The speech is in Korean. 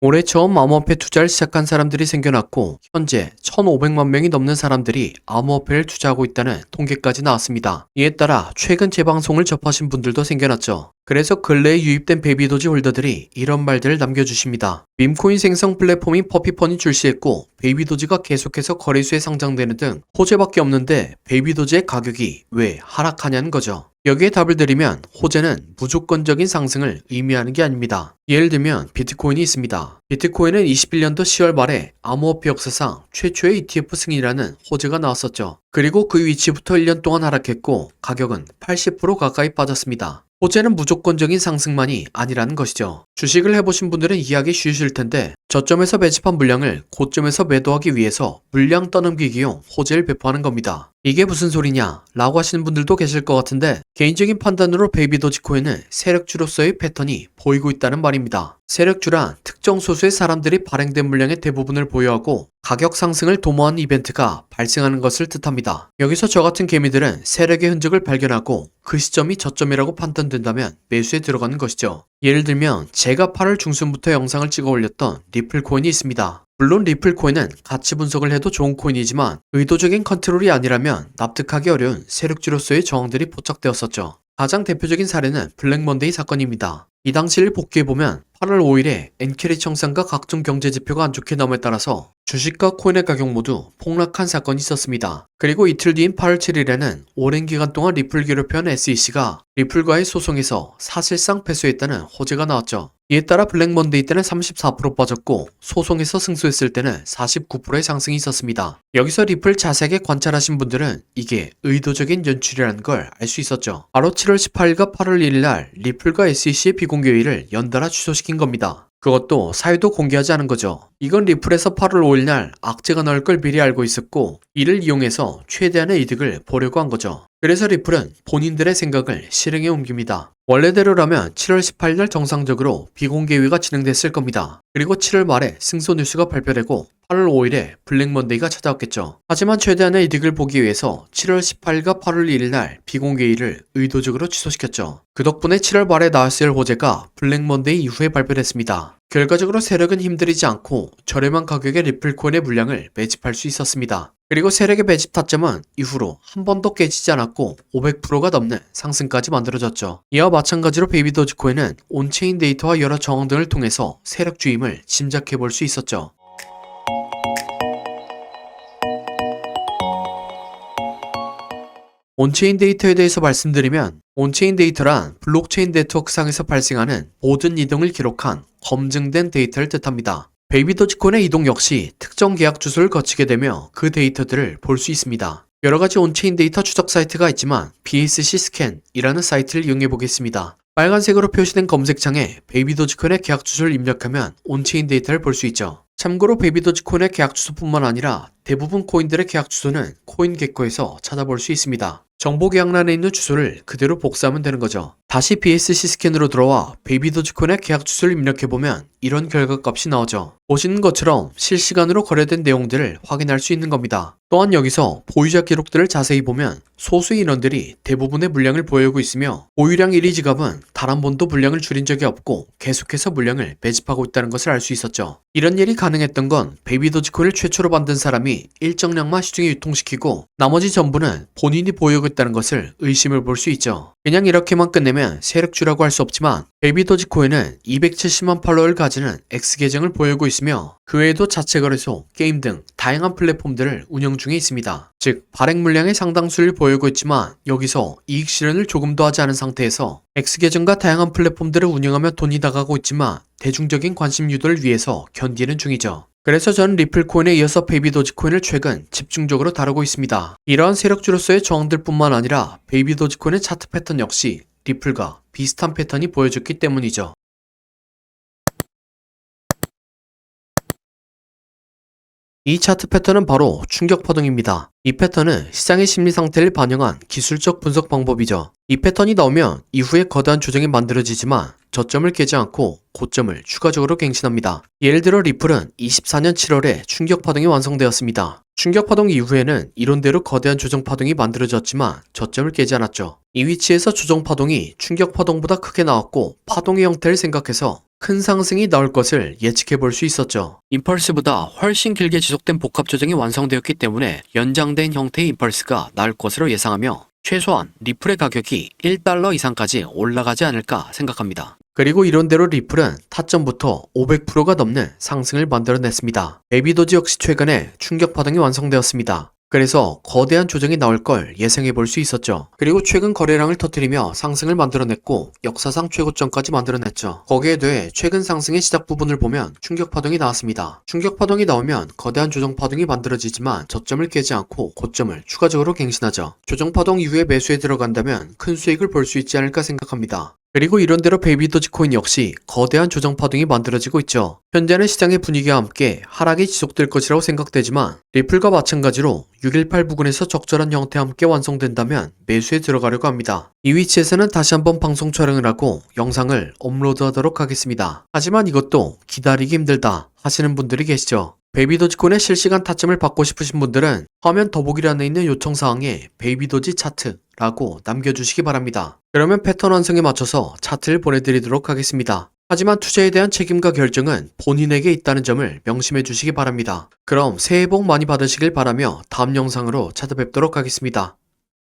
올해 처음 암호화폐 투자를 시작한 사람들이 생겨났고 현재 1,500만 명이 넘는 사람들이 암호화폐를 투자하고 있다는 통계까지 나왔습니다. 이에 따라 최근 제 방송을 접하신 분들도 생겨났죠. 그래서 근래에 유입된 베이비도지 홀더들이 이런 말들을 남겨주십니다. 밈코인 생성 플랫폼인 퍼피펀이 출시했고 베이비도지가 계속해서 거래소에 상장되는 등 호재밖에 없는데 베이비도지의 가격이 왜 하락하냐는 거죠. 여기에 답을 드리면 호재는 무조건적인 상승을 의미하는 게 아닙니다. 예를 들면 비트코인이 있습니다. 비트코인은 21년도 10월 말에 암호화폐 역사상 최초의 ETF 승인이라는 호재가 나왔었죠. 그리고 그 위치부터 1년 동안 하락했고 가격은 80% 가까이 빠졌습니다. 호재는 무조건적인 상승만이 아니라는 것이죠. 주식을 해보신 분들은 이해하기 쉬우실 텐데 저점에서 매집한 물량을 고점에서 매도하기 위해서 물량 떠넘기기용 호재를 배포하는 겁니다. 이게 무슨 소리냐 라고 하시는 분들도 계실 것 같은데 개인적인 판단으로 베이비도지코인은 세력주로서의 패턴이 보이고 있다는 말입니다. 세력주란 특정 소수의 사람들이 발행된 물량의 대부분을 보유하고 가격 상승을 도모하는 이벤트가 발생하는 것을 뜻합니다. 여기서 저 같은 개미들은 세력의 흔적을 발견하고 그 시점이 저점이라고 판단된다면 매수에 들어가는 것이죠. 예를 들면 제가 8월 중순부터 영상을 찍어 올렸던 리플코인이 있습니다. 물론 리플코인은 가치 분석을 해도 좋은 코인이지만 의도적인 컨트롤이 아니라면 납득하기 어려운 세력주로서의 저항들이 포착되었었죠. 가장 대표적인 사례는 블랙먼데이 사건입니다. 이 당시를 복귀해보면 8월 5일에 엔캐리 청산과 각종 경제지표가 안 좋게 나옴에 따라서 주식과 코인의 가격 모두 폭락한 사건이 있었습니다. 그리고 이틀 뒤인 8월 7일에는 오랜 기간 동안 리플 괴롭혀온 SEC가 리플과의 소송에서 사실상 패소했다는 호재가 나왔죠. 이에 따라 블랙먼데이 때는 34% 빠졌고 소송에서 승소했을 때는 49%의 상승이 있었습니다. 여기서 리플 자세하게 관찰하신 분들은 이게 의도적인 연출이라는 걸 알 수 있었죠. 바로 7월 18일과 8월 1일 날 리플과 SEC의 비공개회의를 연달아 취소시킨 겁니다. 그것도 사유도 공개하지 않은 거죠. 이건 리플에서 8월 5일 날 악재가 나올 걸 미리 알고 있었고 이를 이용해서 최대한의 이득을 보려고 한 거죠. 그래서 리플은 본인들의 생각을 실행에 옮깁니다. 원래대로라면 7월 18일 날 정상적으로 비공개회의가 진행됐을 겁니다. 그리고 7월 말에 승소 뉴스가 발표되고 8월 5일에 블랙먼데이가 찾아왔겠죠. 하지만 최대한의 이득을 보기 위해서 7월 18일과 8월 1일 날 비공개회의를 의도적으로 취소시켰죠. 그 덕분에 7월 말에 나왔을 호재가 블랙먼데이 이후에 발표됐습니다. 결과적으로 세력은 힘들이지 않고 저렴한 가격의 리플코인의 물량을 매집할 수 있었습니다. 그리고 세력의 매집 타점은 이후로 한 번도 깨지지 않았고 500%가 넘는 상승까지 만들어졌죠. 이와 마찬가지로 베이비도지코인은 온체인 데이터와 여러 정황 등을 통해서 세력 주임을 짐작해 볼 수 있었죠. 온체인 데이터에 대해서 말씀드리면 온체인 데이터란 블록체인 네트워크상에서 발생하는 모든 이동을 기록한 검증된 데이터를 뜻합니다. 베이비도지코인의 이동 역시 특정 계약 주소를 거치게 되며 그 데이터들을 볼 수 있습니다. 여러가지 온체인 데이터 추적 사이트가 있지만 BSC 스캔이라는 사이트를 이용해 보겠습니다. 빨간색으로 표시된 검색창에 베이비도지코인의 계약 주소를 입력하면 온체인 데이터를 볼 수 있죠. 참고로 베이비도지코인의 계약 주소뿐만 아니라 대부분 코인들의 계약 주소는 코인게코에서 찾아볼 수 있습니다. 정보 계약란에 있는 주소를 그대로 복사하면 되는 거죠. 다시 BSC 스캔으로 들어와 베이비도지코인의 계약 주소를 입력해보면 이런 결과값이 나오죠. 보시는 것처럼 실시간으로 거래된 내용들을 확인할 수 있는 겁니다. 또한 여기서 보유자 기록들을 자세히 보면 소수의 인원들이 대부분의 물량을 보유하고 있으며 보유량 1위 지갑은 단 한 번도 물량을 줄인 적이 없고 계속해서 물량을 매집하고 있다는 것을 알 수 있었죠. 이런 일이 가능했던 건 베이비도지코인을 최초로 만든 사람이 일정량만 시중에 유통시키고 나머지 전부는 본인이 보유하고 있다는 것을 의심을 볼 수 있죠. 그냥 이렇게만 끝내면 세력주라고 할 수 없지만 베이비도지코인은 270만 팔로워를 가지는 X 계정을 보유하고 있으며 그 외에도 자체 거래소, 게임 등 다양한 플랫폼들을 운영 중에 있습니다. 즉 발행 물량의 상당수를 보유하고 있지만 여기서 이익 실현을 조금도 하지 않은 상태에서 X 계정과 다양한 플랫폼들을 운영하며 돈이 나가고 있지만 대중적인 관심 유도를 위해서 견디는 중이죠. 그래서 저는 리플코인에 이어서 베이비도지코인을 최근 집중적으로 다루고 있습니다. 이러한 세력주로서의 저항들뿐만 아니라 베이비도지코인의 차트 패턴 역시 리플과 비슷한 패턴이 보여줬기 때문이죠. 이 차트 패턴은 바로 충격 파동입니다. 이 패턴은 시장의 심리 상태를 반영한 기술적 분석 방법이죠. 이 패턴이 나오면 이후에 거대한 조정이 만들어지지만 저점을 깨지 않고 고점을 추가적으로 갱신합니다. 예를 들어 리플은 24년 7월에 충격 파동이 완성되었습니다. 충격파동 이후에는 이론대로 거대한 조정파동이 만들어졌지만 저점을 깨지 않았죠. 이 위치에서 조정파동이 충격파동보다 크게 나왔고 파동의 형태를 생각해서 큰 상승이 나올 것을 예측해 볼 수 있었죠. 임펄스보다 훨씬 길게 지속된 복합 조정이 완성되었기 때문에 연장된 형태의 임펄스가 나올 것으로 예상하며 최소한 리플의 가격이 1달러 이상까지 올라가지 않을까 생각합니다. 그리고 이론대로 리플은 타점부터 500%가 넘는 상승을 만들어냈습니다. 베이비도지 역시 최근에 충격파동이 완성되었습니다. 그래서 거대한 조정이 나올 걸 예상해 볼 수 있었죠. 그리고 최근 거래량을 터뜨리며 상승을 만들어냈고 역사상 최고점까지 만들어냈죠. 거기에 더해 최근 상승의 시작 부분을 보면 충격파동이 나왔습니다. 충격파동이 나오면 거대한 조정파동이 만들어지지만 저점을 깨지 않고 고점을 추가적으로 갱신하죠. 조정파동 이후에 매수에 들어간다면 큰 수익을 볼 수 있지 않을까 생각합니다. 그리고 이런대로 베이비도지 코인 역시 거대한 조정파동이 만들어지고 있죠. 현재는 시장의 분위기와 함께 하락이 지속될 것이라고 생각되지만 리플과 마찬가지로 618 부근에서 적절한 형태와 함께 완성된다면 매수에 들어가려고 합니다. 이 위치에서는 다시 한번 방송 촬영을 하고 영상을 업로드하도록 하겠습니다. 하지만 이것도 기다리기 힘들다 하시는 분들이 계시죠. 베이비도지코인의 실시간 타점을 받고 싶으신 분들은 화면 더보기란에 있는 요청사항에 베이비도지 차트라고 남겨주시기 바랍니다. 그러면 패턴 완성에 맞춰서 차트를 보내드리도록 하겠습니다. 하지만 투자에 대한 책임과 결정은 본인에게 있다는 점을 명심해 주시기 바랍니다. 그럼 새해 복 많이 받으시길 바라며 다음 영상으로 찾아뵙도록 하겠습니다.